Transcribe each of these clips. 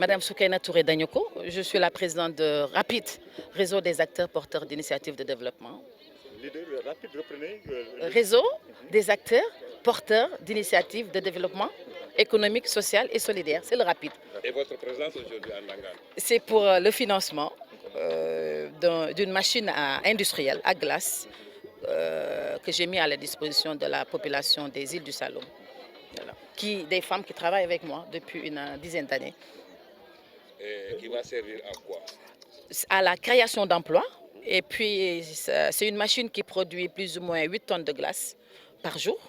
Madame Soukaina Touré Danyoko, je suis la présidente de RAPID, Réseau des acteurs porteurs d'initiatives de développement. RAPID, reprenez. Réseau des acteurs porteurs d'initiatives de développement économique, social et solidaire. C'est le RAPID. Et votre présence aujourd'hui à Ndangan? C'est pour le financement d'une machine industrielle à glace que j'ai mis à la disposition de la population des îles du Saloum. Voilà. Des femmes qui travaillent avec moi depuis une dizaine d'années. Qui va servir à quoi? À la création d'emplois. Et puis, c'est une machine qui produit plus ou moins 8 tonnes de glace par jour.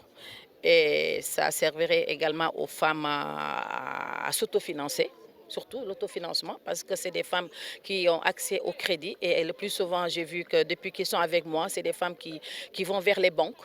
Et ça servirait également aux femmes à s'autofinancer, surtout l'autofinancement, parce que c'est des femmes qui ont accès au crédit. Et le plus souvent, j'ai vu que depuis qu'ils sont avec moi, c'est des femmes qui vont vers les banques.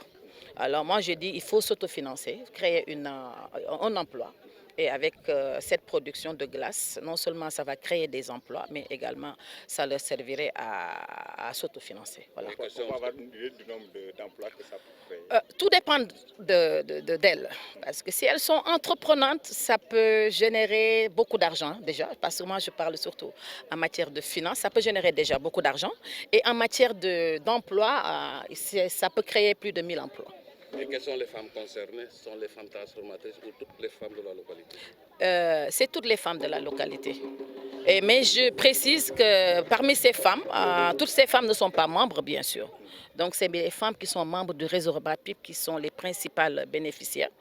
Alors moi, je dis il faut s'autofinancer, créer un emploi. Et avec cette production de glace, non seulement ça va créer des emplois, mais également ça leur servirait à s'autofinancer. Voilà. On va avoir une idée du nombre d'emplois que ça peut créer? Tout dépend d'elles. Parce que si elles sont entreprenantes, ça peut générer beaucoup d'argent déjà. Parce que moi, je parle surtout en matière de finance. Ça peut générer déjà beaucoup d'argent. Et en matière d'emploi, ça peut créer plus de 1000 emplois. Et quelles sont les femmes concernées? Ce sont les femmes transformatrices ou toutes les femmes de la localité? C'est toutes les femmes de la localité. Mais je précise que parmi ces femmes, toutes ces femmes ne sont pas membres, bien sûr. Donc, c'est les femmes qui sont membres du réseau RAPID qui sont les principales bénéficiaires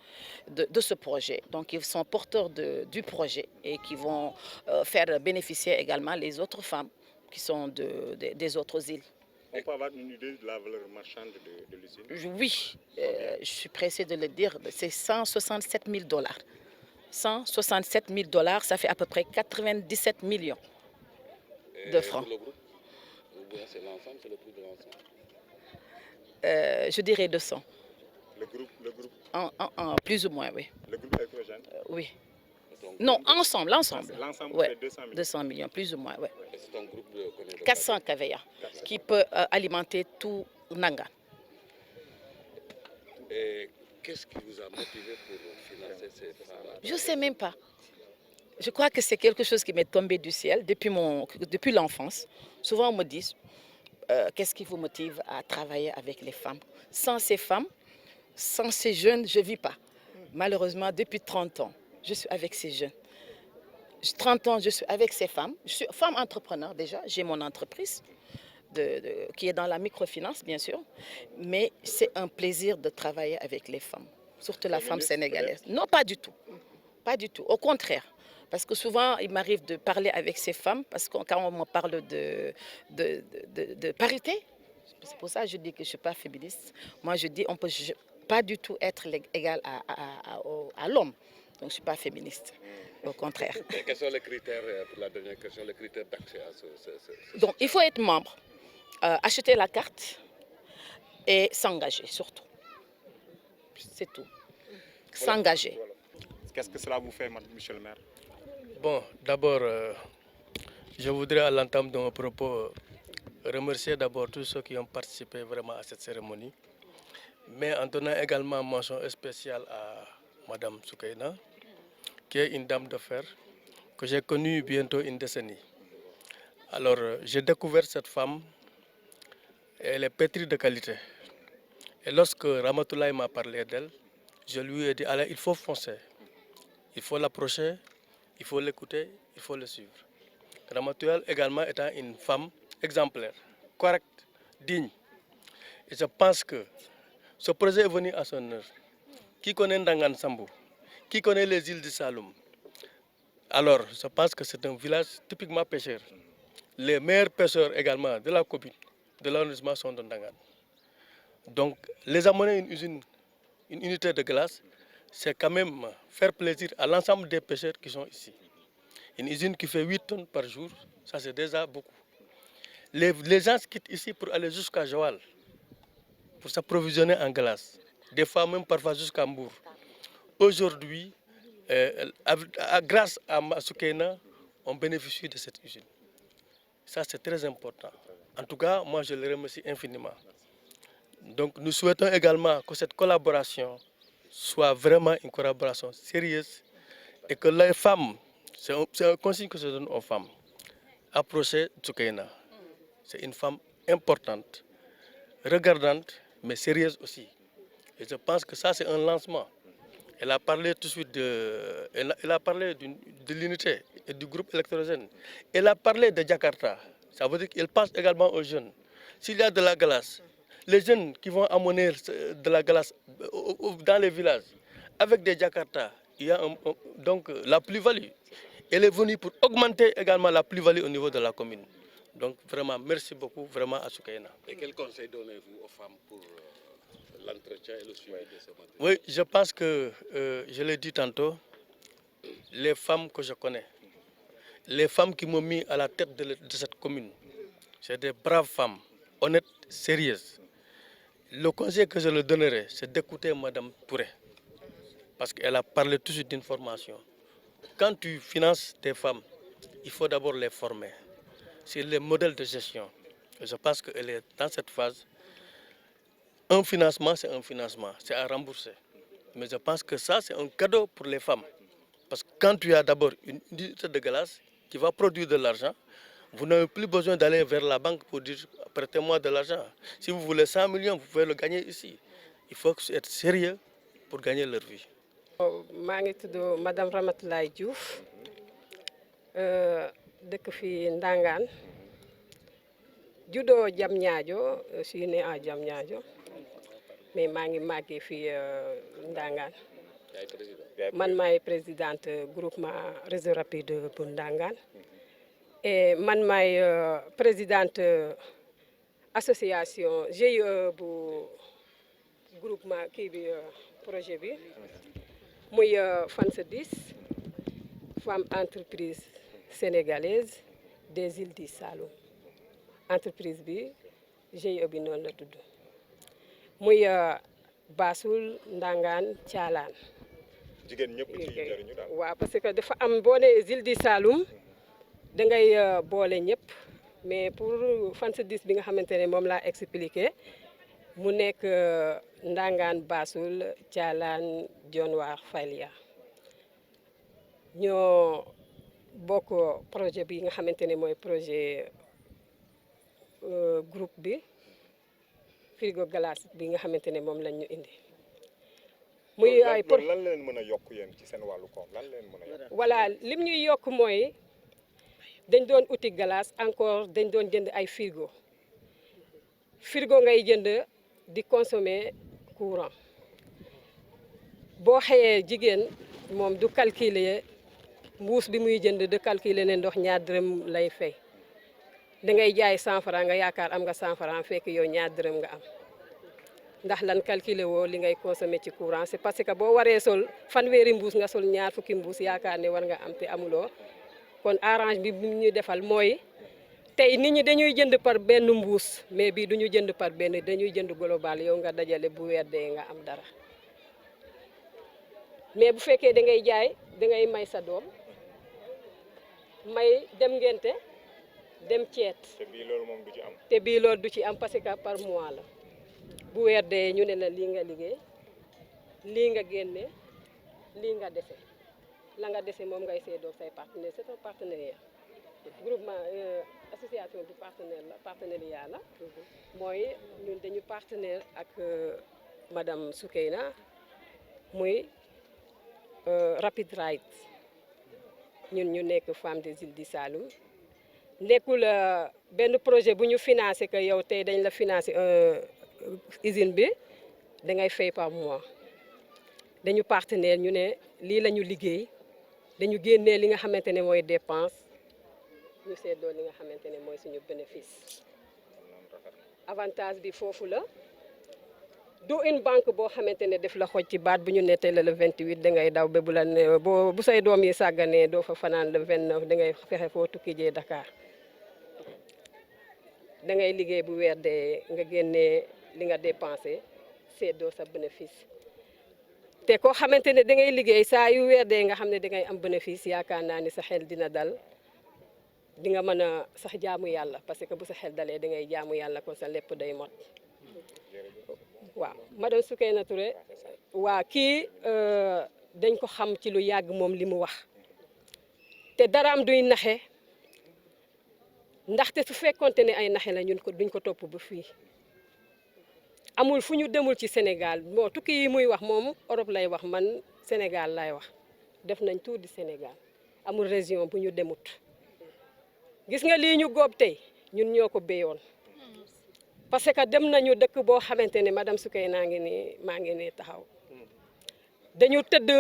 de ce projet. Donc, ils sont porteurs du projet et qui vont faire bénéficier également les autres femmes qui sont des autres îles. On peut avoir une idée de la valeur marchande de l'usine? Oui, je suis pressée de le dire, c'est 167 000 $. 167 000 $, ça fait à peu près 97 millions de francs. Pour le groupe? Ou bien c'est l'ensemble, c'est le prix de l'ensemble? Je dirais 200. Le groupe? Plus ou moins, oui. Le groupe électrogène? Oui. Non, ensemble. L'ensemble Ouais, fait 200 millions? 200 millions, plus ou moins, oui. C'est un groupe de combien de 400 kVA qui peut alimenter tout Ndangan. Et qu'est-ce qui vous a motivé pour financer ces femmes? Je ne sais même pas. Je crois que c'est quelque chose qui m'est tombé du ciel depuis l'enfance. Souvent, on me dit, qu'est-ce qui vous motive à travailler avec les femmes? Sans ces femmes, sans ces jeunes, je ne vis pas. Malheureusement, depuis 30 ans, je suis avec ces jeunes. 30 ans, je suis avec ces femmes. Je suis femme entrepreneur déjà, j'ai mon entreprise qui est dans la microfinance, bien sûr. Mais c'est un plaisir de travailler avec les femmes, surtout la femme sénégalaise. Non, pas du tout. Pas du tout. Au contraire. Parce que souvent, il m'arrive de parler avec ces femmes, parce que quand on me parle de parité, c'est pour ça que je dis que je ne suis pas féministe. Moi, je dis qu'on ne peut pas du tout être égal à l'homme. Donc, je ne suis pas féministe. Au contraire. Et quels sont les critères, pour la dernière question, les critères d'accès à ce... Donc, il faut être membre, acheter la carte et s'engager, surtout. C'est tout. S'engager. Qu'est-ce que cela vous fait, monsieur le maire? Bon, d'abord, je voudrais à l'entame de mon propos remercier d'abord tous ceux qui ont participé vraiment à cette cérémonie, mais en donnant également mention spéciale à Madame Soukaina, qui est une dame de fer que j'ai connue bientôt une décennie. Alors, j'ai découvert cette femme, elle est pétrie de qualité. Et lorsque Ramatoulaye m'a parlé d'elle, je lui ai dit, allez, il faut foncer, il faut l'approcher, il faut l'écouter, il faut le suivre. Ramatoulaye également étant une femme exemplaire, correcte, digne. Et je pense que ce projet est venu à son heure. Qui connaît Ndangan Sambou? Qui connaît les îles du Saloum? Alors, je pense que c'est un village typiquement pêcheur. Les meilleurs pêcheurs également de la commune, de l'arrondissement sont de Ndangan. Donc, les amener une unité de glace, c'est quand même faire plaisir à l'ensemble des pêcheurs qui sont ici. Une usine qui fait 8 tonnes par jour, ça c'est déjà beaucoup. Les gens quittent ici pour aller jusqu'à Joal, pour s'approvisionner en glace. Des fois même parfois jusqu'à Mbour. Aujourd'hui, grâce à Soukaina, on bénéficie de cette usine. Ça c'est très important. En tout cas, moi je le remercie infiniment. Donc nous souhaitons également que cette collaboration soit vraiment une collaboration sérieuse et que les femmes c'est un consigne que je donne aux femmes. Approchez Soukaina. C'est une femme importante, regardante, mais sérieuse aussi. Et je pense que ça, c'est un lancement. Elle a parlé tout de suite elle a parlé de l'unité et du groupe électrogène. Elle a parlé de Jakarta. Ça veut dire qu'elle pense également aux jeunes. S'il y a de la glace, les jeunes qui vont amener de la glace dans les villages, avec des Jakarta, il y a donc la plus-value. Elle est venue pour augmenter également la plus-value au niveau de la commune. Donc vraiment, merci beaucoup vraiment à Soukaina. Et quel conseil donnez-vous aux femmes pour l'entretien et le suivi de ce matériel? Oui, je pense que, je l'ai dit tantôt, les femmes que je connais, les femmes qui m'ont mis à la tête de cette commune, c'est des braves femmes, honnêtes, sérieuses. Le conseil que je leur donnerai, c'est d'écouter Mme Touré, parce qu'elle a parlé tout de suite d'une formation. Quand tu finances des femmes, il faut d'abord les former. C'est les modèles de gestion. Et je pense qu'elle est dans cette phase. Un financement, c'est un financement, c'est à rembourser. Mais je pense que ça, c'est un cadeau pour les femmes. Parce que quand tu as d'abord une unité de glace qui va produire de l'argent, vous n'avez plus besoin d'aller vers la banque pour dire « prêtez-moi de l'argent ». Si vous voulez 100 millions, vous pouvez le gagner ici. Il faut être sérieux pour gagner leur vie. Je suis Madame Ramatoulaye Diouf, dëkk fi Ndangaan. Judo Diamniadio, je suis née à Diamniadio, mais je suis màggee fi Ndangaan. Man maay présidente groupement réseau rapide pour Ndangaan. Et man maay présidente association GIE bu groupement kii bi projet bi muy FANSE 10 femme entreprise sénégalaise des îles du Saloum. Entreprise bi GIE bi noonu la tudd muy Bassoul Ndangaan Thialane. jigéen ñëpp ci jariñu daal. waaw parce que dafa am boo nee île du Saloum da ngay boole ñëpp mais pour FANSE 10 bi nga xamante ne moom laa expliqué mu nekk Ndangaan Bassoul Thialane Dionewar Falia ñoo bokk projet bi nga xamante ne mooy projet groupe bi frigo glace bi nga xamante ne moom lañ ñu indi. muy ay pour lan leen mën a yokk yéen ci seen wàllu koom lan leen mën a yokk. voilà lim ñuy yokk mooy dañ doon uti glace encore dañ doon jënd ay frigo ngay jënd di consommer courant boo xëyee jigéen moom du calculer mbuus bi muy jënd de calculer ne ndox ñaar dërëm lay fay da ngay jaay 100 francs nga yaakaar am nga 100 francs fekk yow ñaar dërëm nga am ndax lan calculer woo li ngay consommer ci courant c'est parce que boo waree sol fanweeri mbuus nga sol ñaar fukki mbuus yaakaar ne war nga am te amuloo kon arrange bi ñu defal mooy tey nit ñi dañuy jënd par benn mbuus mais bii duñu jënd par benn dañuy jënd global yow nga dajale bu weer dee nga am dara mais bu fekkee da ngay jaay da ngay may sa doom may dem ngente dem ceet te bii loolu moom du ci am. te bii loolu du ci am parce que par mois la bu weer dee ñu ne la lii nga liggéey lii nga génne lii nga dese la nga dese moom ngay seedoo say partenaire c'est un partenariat groupement association du partenariat la mooy ñun dañu partenaire ak madame Soukaina muy Rapid Ride ñun ñu nekk femme des îles du Saloum nekkul benn projet bu ñu financé que yow tey dañ la financé usine bi da ngay fay par mois dañu partenaire ñu ne lii la ñu liggéey dañu génnee li nga xamante ne mooy dépense ñu seddoo li nga xamante ne mooy suñu bénéfice avantage bi foofu la du une banque boo xamante ne def la xoj ci baat bu ñu ne tey la le 28 da ngay daw ba bu la ne bu say doom yi sàgganee doo fa fanaan le 29 da ngay fexe foo tukki jee Dakar da ngay liggéey bu weer dee nga génnee li nga dépensé seddoo sa bénéfice te koo xamante ne da ngay liggéey saa yu weer dee nga xam ne da ngay am bénéfice yaakaar naa ni sa xel dina dal di nga mën a sax jaamu yàlla parce que bu sa xel dalee da ngay jaamu yàlla kon sa lépp day mot waaw madame Soukaina Touré waa kii dañ ko xam ci lu yàgg moom li mu wax te daraam duy naxe ndaxte su fekkonte ne ay naxe la ñun ko duñ ko topp ba fii amul fu ñu demul ci Sénégal moo tukki yi muy wax moom Europe lay wax man Sénégal lay wax def nañ tout du Sénégal amul région bu ñu demut gis nga lii ñu góob tey ñun ñoo ko béyoon parce que dem nañu dëkk boo xamante ne madame Soukeyna ngi nii maa ngi nii taxaw dañu tëdd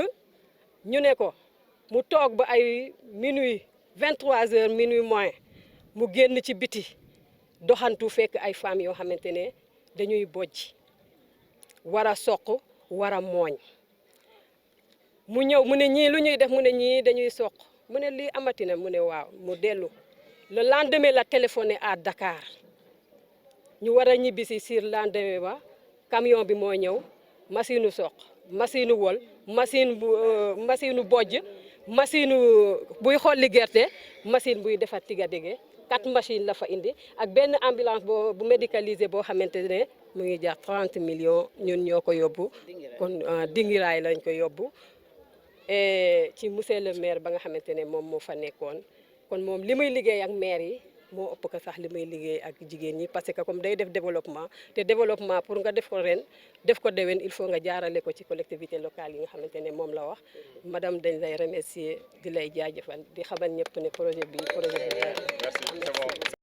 ñu ne ko mu toog ba ay minuit 23h minuit moins mu génn ci biti doxantu fekk ay femmes yoo xamante ne dañuy bojj war a soq war a mooñ mu ñëw mu ne ñii lu ñuy def mu ne ñii dañuy soq mu ne lii amatina mu ne waaw mu dellu le lendemain la téléphoné à Dakar ñu war a ñibbisi sur lendemain ba camion bi moo ñëw machine u soq machine u wol machine bojj machine buy xolli gerte machine buy defar tiga dege 4 machines la fa indi ak benn ambulance bu médicalisé boo xamante ne mu ngi jar 30 millions ñun ñoo ko yóbbu kon dingiraay lañ ko yóbbu ci monsieur le maire ba nga xamante ne moom moo fa nekkoon kon moom li muy liggéey ak maire yi moo ëpp ko sax li muy liggéey ak jigéen ñi parce que comme day def développement te développement pour nga def ko ren def ko déwén il faut nga jaarale ko ci collectivité locale yi nga xamante ne moom la wax madame dañ lay remercier di lay jaajëfal di xamal ñëpp ne projet bi. Merci.